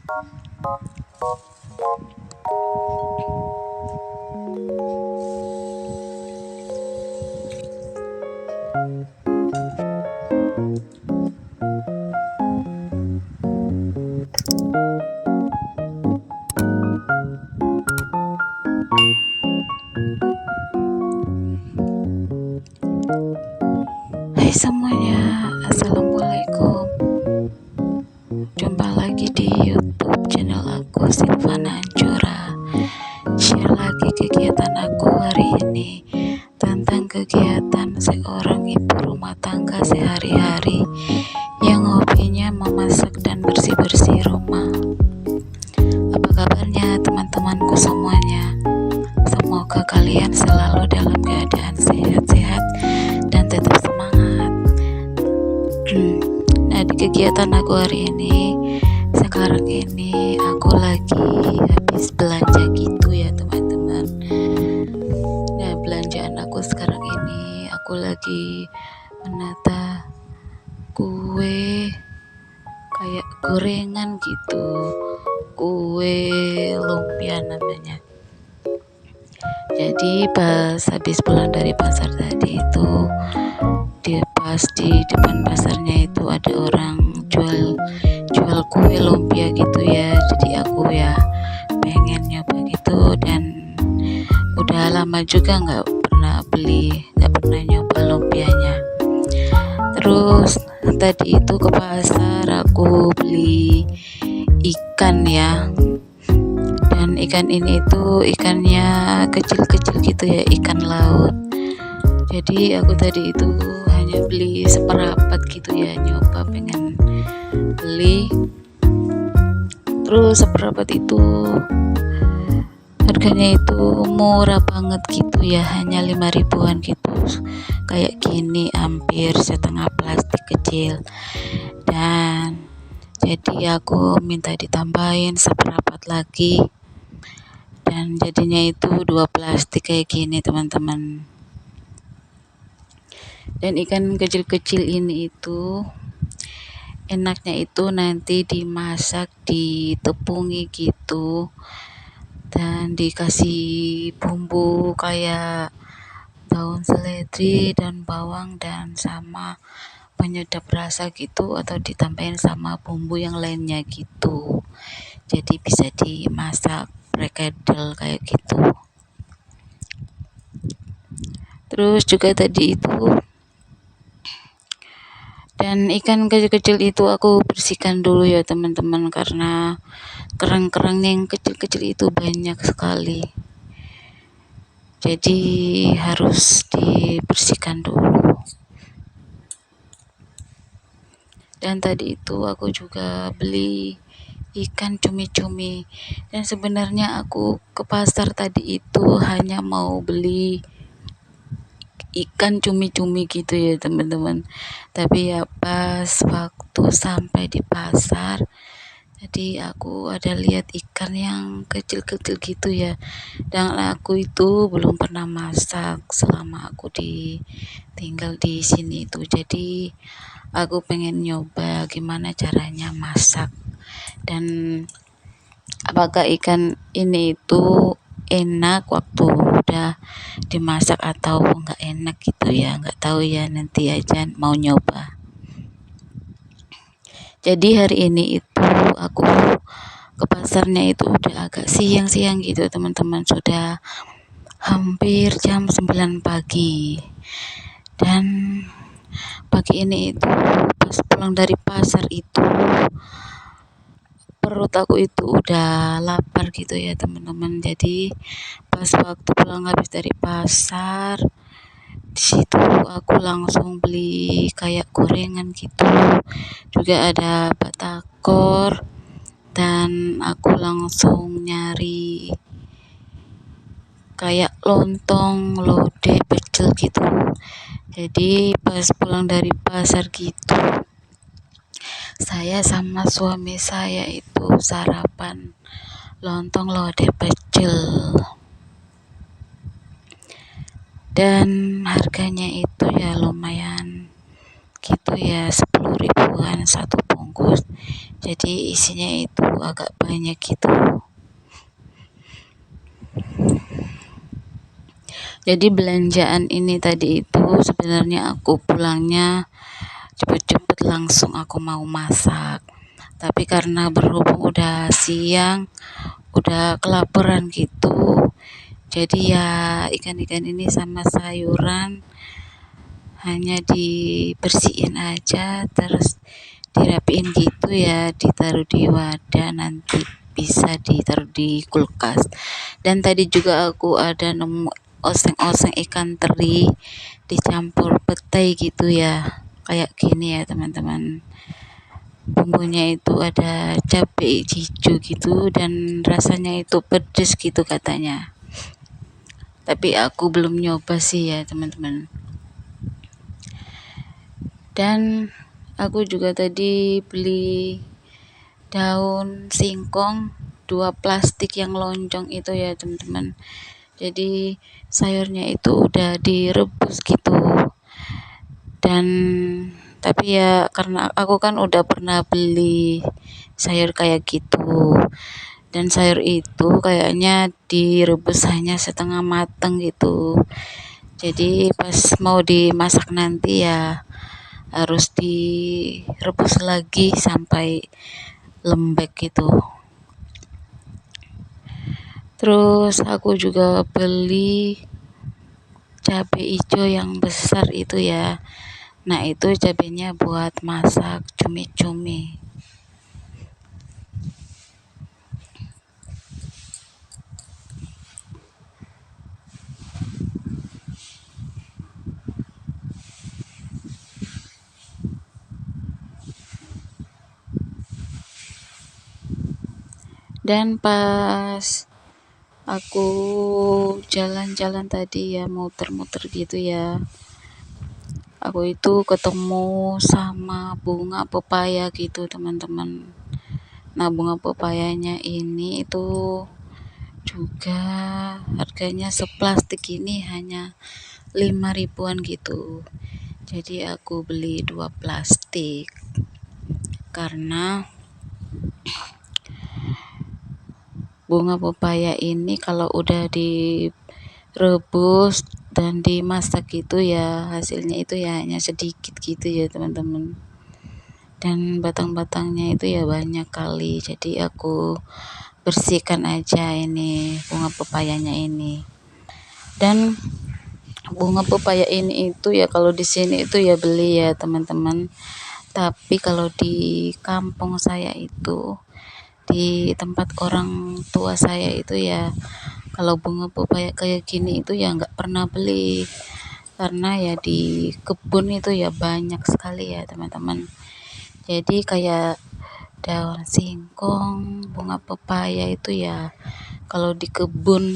Hai semuanya, assalamualaikum. Jumpa lagi di YouTube channel aku, Silvana Anjura. Share lagi kegiatan aku hari ini tentang kegiatan seorang ibu rumah tangga sehari-hari yang hobinya memasak dan bersih-bersih rumah. Apa kabarnya teman-temanku semuanya? Semoga kalian selalu dalam keadaan sehat-sehat dan tetap semangat. Nah, di kegiatan aku hari ini, sekarang ini aku lagi habis belanja gitu ya teman-teman. Nah, belanjaan aku sekarang ini, aku lagi menata kue kayak gorengan gitu, kue lumpia namanya. Jadi pas habis pulang dari pasar tadi itu, pas di depan pasarnya itu ada orang jual kue lumpia gitu ya. Jadi aku ya pengen nyoba gitu, dan udah lama juga nggak pernah nyoba lumpianya. Terus tadi itu ke pasar aku beli ikan ya, dan ikan ini itu ikannya kecil-kecil gitu ya, ikan laut. Jadi aku tadi itu hanya beli seperapat gitu ya, nyoba pengen beli. Terus seperapat itu harganya itu murah banget gitu ya, hanya 5 ribuan gitu. Kayak gini hampir setengah plastik kecil. Dan jadi aku minta ditambahin seperapat lagi, dan jadinya itu 2 plastik kayak gini teman-teman. Dan ikan kecil-kecil ini itu enaknya itu nanti dimasak, ditepungi gitu, dan dikasih bumbu kayak daun seledri dan bawang dan sama penyedap rasa gitu, atau ditambahin sama bumbu yang lainnya gitu. Jadi bisa dimasak brekedel kayak gitu. Terus juga tadi itu, dan ikan kecil-kecil itu aku bersihkan dulu ya teman-teman, karena kerang-kerang yang kecil-kecil itu banyak sekali. Jadi harus dibersihkan dulu. Dan tadi itu aku juga beli ikan cumi-cumi, dan sebenarnya aku ke pasar tadi itu hanya mau beli ikan cumi-cumi gitu ya teman-teman. Tapi ya pas waktu sampai di pasar, jadi aku ada lihat ikan yang kecil-kecil gitu ya, dan aku itu belum pernah masak selama aku tinggal di sini itu. Jadi aku pengen nyoba gimana caranya masak, dan apakah ikan ini itu enak waktu udah dimasak atau enggak enak gitu ya, enggak tahu ya, nanti aja mau nyoba. Jadi hari ini itu aku ke pasarnya itu udah agak siang-siang gitu teman-teman, sudah hampir jam 9 pagi. Dan pagi ini itu pas pulang dari pasar itu perut aku itu udah lapar gitu ya teman-teman. Jadi pas waktu pulang habis dari pasar, di situ aku langsung beli kayak gorengan gitu, juga ada batagor, dan aku langsung nyari kayak lontong, lodeh, pecel gitu. Jadi pas pulang dari pasar gitu, saya sama suami saya itu sarapan lontong, lodeh, pecel, dan harganya itu ya lumayan gitu ya, 10 ribuan satu bungkus. bungkus, jadi isinya itu agak banyak gitu. Jadi belanjaan ini tadi itu sebenarnya aku pulangnya cepet-cepet, langsung aku mau masak, tapi karena berhubung udah siang, udah kelaparan gitu, jadi ya ikan-ikan ini sama sayuran hanya dibersihin aja, terus dirapiin gitu ya, ditaruh di wadah, nanti bisa ditaruh di kulkas. Dan tadi juga aku ada nemu oseng-oseng ikan teri dicampur petai gitu ya, kayak gini ya teman-teman. Bumbunya itu ada cabai hijau gitu dan rasanya itu pedes gitu katanya, tapi aku belum nyoba sih ya teman-teman. Dan aku juga tadi beli daun singkong 2 plastik yang lonjong itu ya teman-teman. Jadi sayurnya itu udah direbus gitu, dan tapi ya karena aku kan udah pernah beli sayur kayak gitu, dan sayur itu kayaknya direbus hanya setengah mateng gitu, jadi pas mau dimasak nanti ya harus direbus lagi sampai lembek gitu. Terus aku juga beli cabai hijau yang besar itu ya, nah itu cabenya buat masak cumi-cumi. Dan pas aku jalan-jalan tadi ya, muter-muter gitu ya, aku itu ketemu sama bunga pepaya gitu teman-teman. Nah bunga pepayanya ini itu juga harganya seplastik ini hanya 5 ribuan gitu, jadi aku beli 2 plastik karena bunga pepaya ini kalau udah direbus dan dimasak gitu ya, hasilnya itu ya hanya sedikit gitu ya teman-teman, dan batang-batangnya itu ya banyak kali, jadi aku bersihkan aja ini bunga pepayanya ini. Dan bunga pepaya ini itu ya kalau di sini itu ya beli ya teman-teman, tapi kalau di kampung saya itu, di tempat orang tua saya itu ya, kalau bunga pepaya kayak gini itu ya nggak pernah beli, karena ya di kebun itu ya banyak sekali ya teman-teman. Jadi kayak daun singkong, bunga pepaya itu ya kalau di kebun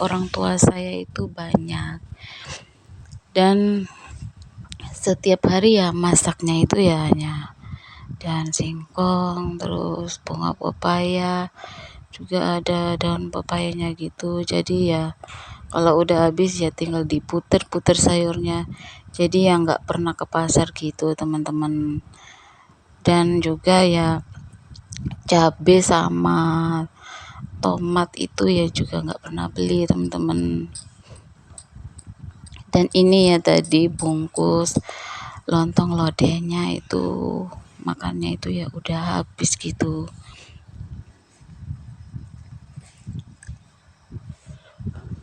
orang tua saya itu banyak, dan setiap hari ya masaknya itu ya hanya daun singkong, terus bunga pepaya, juga ada daun pepayanya gitu, jadi ya kalau udah habis ya tinggal diputer-puter sayurnya, jadi ya nggak pernah ke pasar gitu teman-teman. Dan juga ya cabai sama tomat itu ya juga nggak pernah beli teman-teman. Dan ini ya tadi bungkus lontong lodehnya itu makannya itu ya udah habis gitu.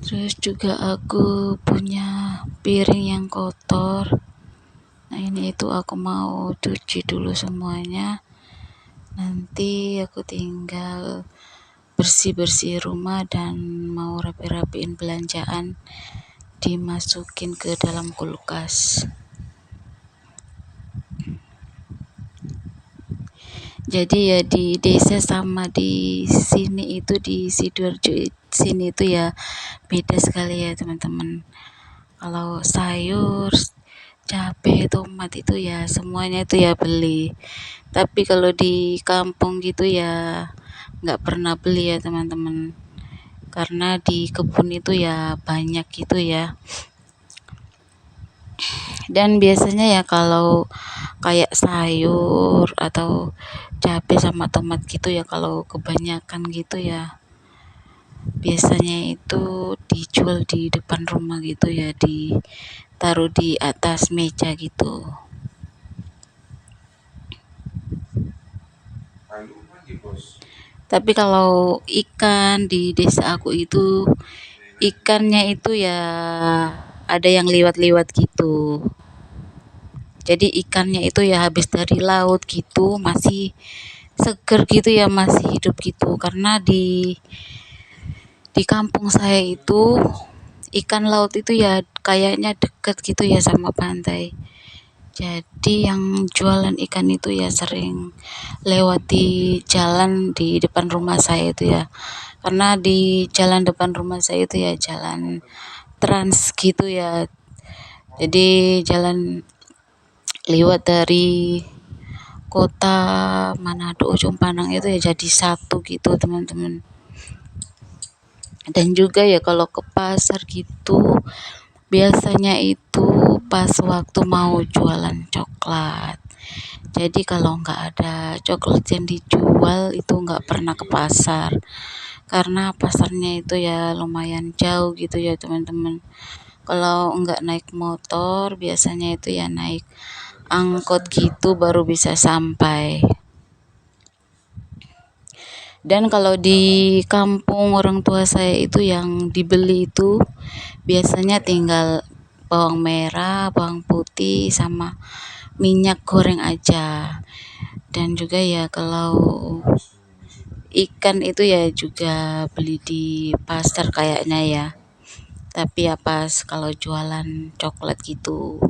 Terus juga aku punya piring yang kotor, nah ini itu aku mau cuci dulu semuanya, nanti aku tinggal bersih-bersih rumah dan mau rapi-rapiin belanjaan, dimasukin ke dalam kulkas. Jadi ya di desa sama di sini itu, di Sidoarjo sini itu ya beda sekali ya teman-teman. Kalau sayur, cabai, tomat itu ya semuanya itu ya beli, tapi kalau di kampung gitu ya nggak pernah beli ya teman-teman, karena di kebun itu ya banyak gitu ya. Dan biasanya ya kalau kayak sayur atau cabai sama tomat gitu ya, kalau kebanyakan gitu ya biasanya itu dijual di depan rumah gitu ya, ditaruh di atas meja gitu. Tapi kalau ikan di desa aku itu, ikannya itu ya ada yang liwat-liwat gitu. Jadi ikannya itu ya habis dari laut gitu, masih seger gitu ya, masih hidup gitu. Karena di kampung saya itu ikan laut itu ya kayaknya deket gitu ya sama pantai. Jadi yang jualan ikan itu ya sering lewat di jalan di depan rumah saya itu ya. Karena di jalan depan rumah saya itu ya jalan trans gitu ya. Jadi jalan lewat dari kota Manado Ujung Pandang itu ya jadi satu gitu teman-teman. Dan juga ya kalau ke pasar gitu biasanya itu pas waktu mau jualan coklat. Jadi kalau nggak ada coklat yang dijual itu nggak pernah ke pasar. Karena pasarnya itu ya lumayan jauh gitu ya teman-teman. Kalau nggak naik motor biasanya itu ya naik angkot gitu baru bisa sampai. Dan kalau di kampung orang tua saya itu yang dibeli itu biasanya tinggal bawang merah, bawang putih, sama minyak goreng aja. Dan juga ya kalau ikan itu ya juga beli di pasar kayaknya ya. Tapi ya pas kalau jualan coklat gitu.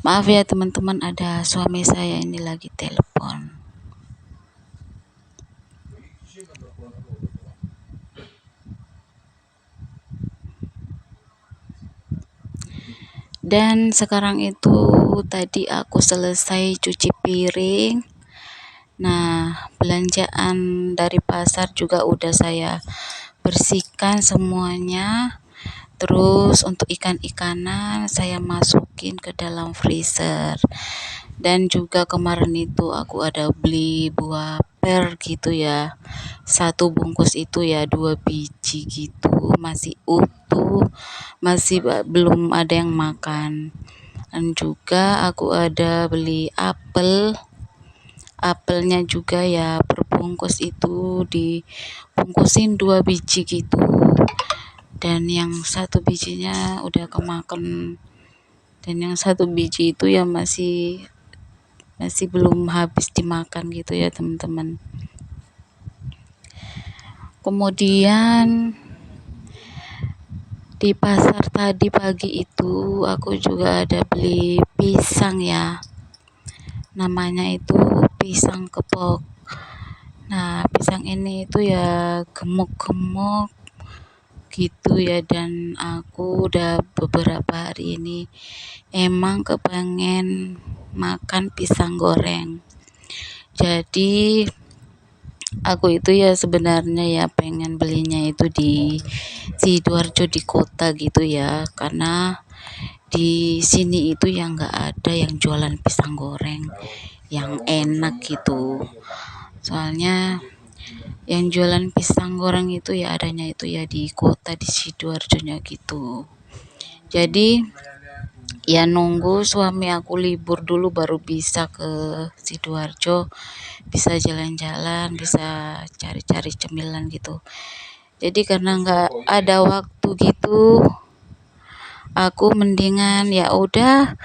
Maaf ya teman-teman, ada suami saya ini lagi telepon. Dan sekarang itu tadi aku selesai cuci piring. Nah, belanjaan dari pasar juga udah saya bersihkan semuanya. Terus untuk ikan-ikanan saya masukin ke dalam freezer. Dan juga kemarin itu aku ada beli buah per gitu ya. Satu bungkus itu ya 2 biji gitu, masih utuh, masih belum ada yang makan. Dan juga aku ada beli apel. Apelnya juga ya berbungkus itu dibungkusin 2 biji gitu. Dan yang satu bijinya udah kemakan. Dan yang satu biji itu ya masih belum habis dimakan gitu ya teman-teman. Kemudian di pasar tadi pagi itu aku juga ada beli pisang ya. Namanya itu pisang kepok. Nah, pisang ini itu ya gemuk-gemuk gitu ya, dan aku udah beberapa hari ini emang kepengen makan pisang goreng. Jadi aku itu ya sebenarnya ya pengen belinya itu di Sidoarjo di kota gitu ya, karena di sini itu yang nggak ada yang jualan pisang goreng yang enak gitu. Soalnya yang jualan pisang goreng itu ya adanya itu ya di kota di Sidoarjonya gitu. Jadi ya nunggu suami aku libur dulu baru bisa ke Sidoarjo, bisa jalan-jalan, bisa cari-cari cemilan gitu. Jadi karena nggak ada waktu gitu, aku mendingan ya udah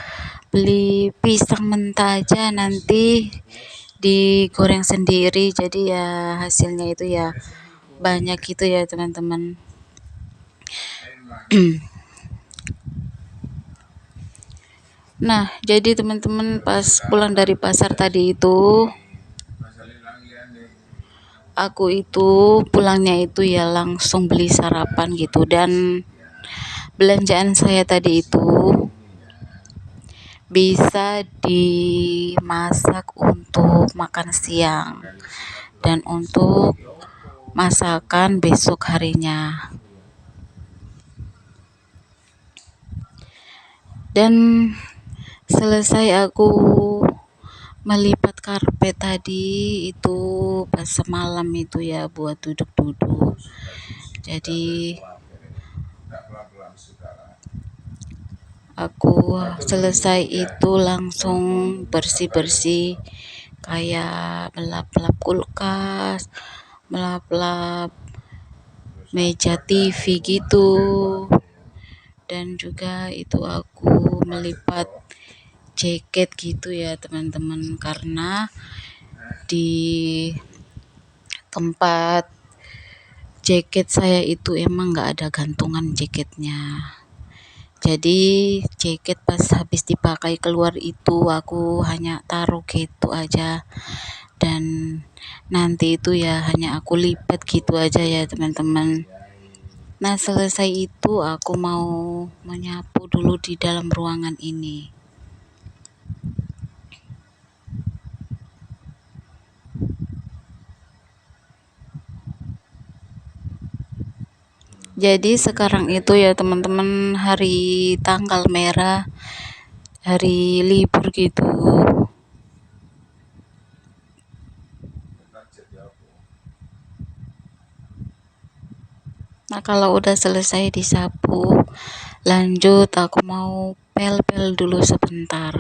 beli pisang mentah aja, nanti digoreng sendiri, jadi ya hasilnya itu ya banyak gitu ya teman-teman. Nah, jadi teman-teman pas pulang dari pasar tadi itu aku itu pulangnya itu ya langsung beli sarapan gitu. Dan belanjaan saya tadi itu bisa dimasak untuk makan siang dan untuk masakan besok harinya. Dan selesai aku melipat karpet tadi itu pas semalam itu ya, buat duduk-duduk. Jadi aku selesai itu langsung bersih-bersih, kayak melap-lap kulkas, melap-lap meja TV gitu. Dan juga itu aku melipat jaket gitu ya teman-teman, karena di tempat jaket saya itu emang nggak ada gantungan jaketnya. Jadi jaket pas habis dipakai keluar itu aku hanya taruh gitu aja, dan nanti itu ya hanya aku lipat gitu aja ya teman-teman. Nah selesai itu aku mau menyapu dulu di dalam ruangan ini. Jadi sekarang itu ya teman-teman, hari tanggal merah, hari libur gitu. Nah kalau udah selesai disapu, lanjut aku mau pel-pel dulu sebentar.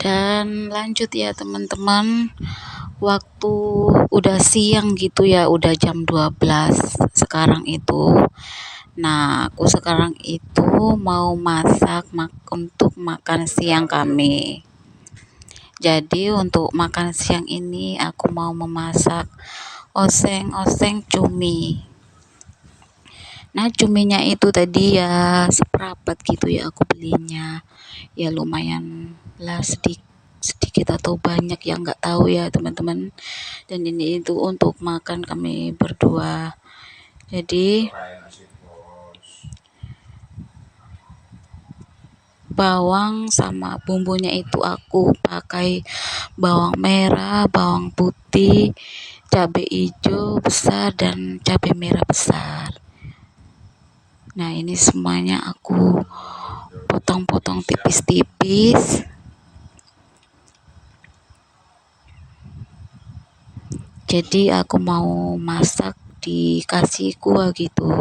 Dan lanjut ya teman-teman, waktu udah siang gitu ya, udah jam 12 sekarang itu. Nah aku sekarang itu mau masak untuk makan siang kami. Jadi untuk makan siang ini aku mau memasak oseng-oseng cumi. Nah cuminya itu tadi ya seperapat gitu ya aku belinya, ya lumayan lah, sedikit atau banyak ya nggak tahu ya teman-teman. Dan ini itu untuk makan kami berdua. Jadi bawang sama bumbunya itu aku pakai bawang merah, bawang putih, cabai hijau besar, dan cabai merah besar. Nah ini semuanya aku potong-potong tipis-tipis. Jadi aku mau masak dikasih kuah gitu.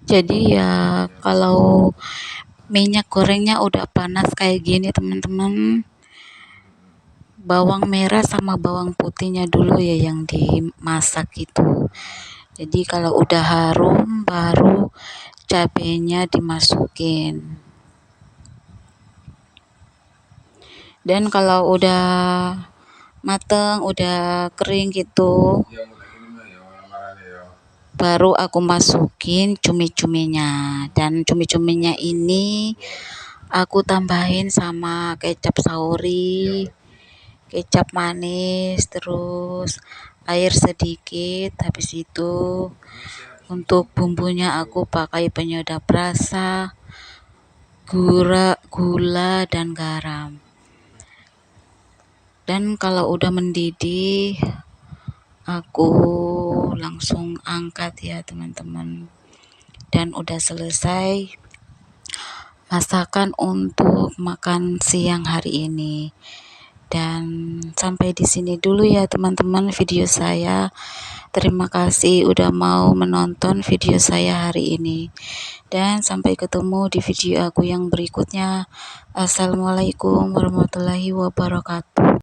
Jadi ya kalau minyak gorengnya udah panas kayak gini teman-teman, bawang merah sama bawang putihnya dulu ya yang dimasak itu. Jadi kalau udah harum baru cabenya dimasukin. Dan kalau udah mateng, udah kering gitu, baru aku masukin cumi-cuminya. Dan cumi-cuminya ini aku tambahin sama kecap saori, kecap manis, terus air sedikit. Habis itu untuk bumbunya aku pakai penyedap rasa, gula dan garam. Dan kalau udah mendidih aku langsung angkat ya teman-teman. Dan udah selesai masakan untuk makan siang hari ini. Dan sampai di sini dulu ya teman-teman video saya. Terima kasih udah mau menonton video saya hari ini. Dan sampai ketemu di video aku yang berikutnya. Assalamualaikum warahmatullahi wabarakatuh.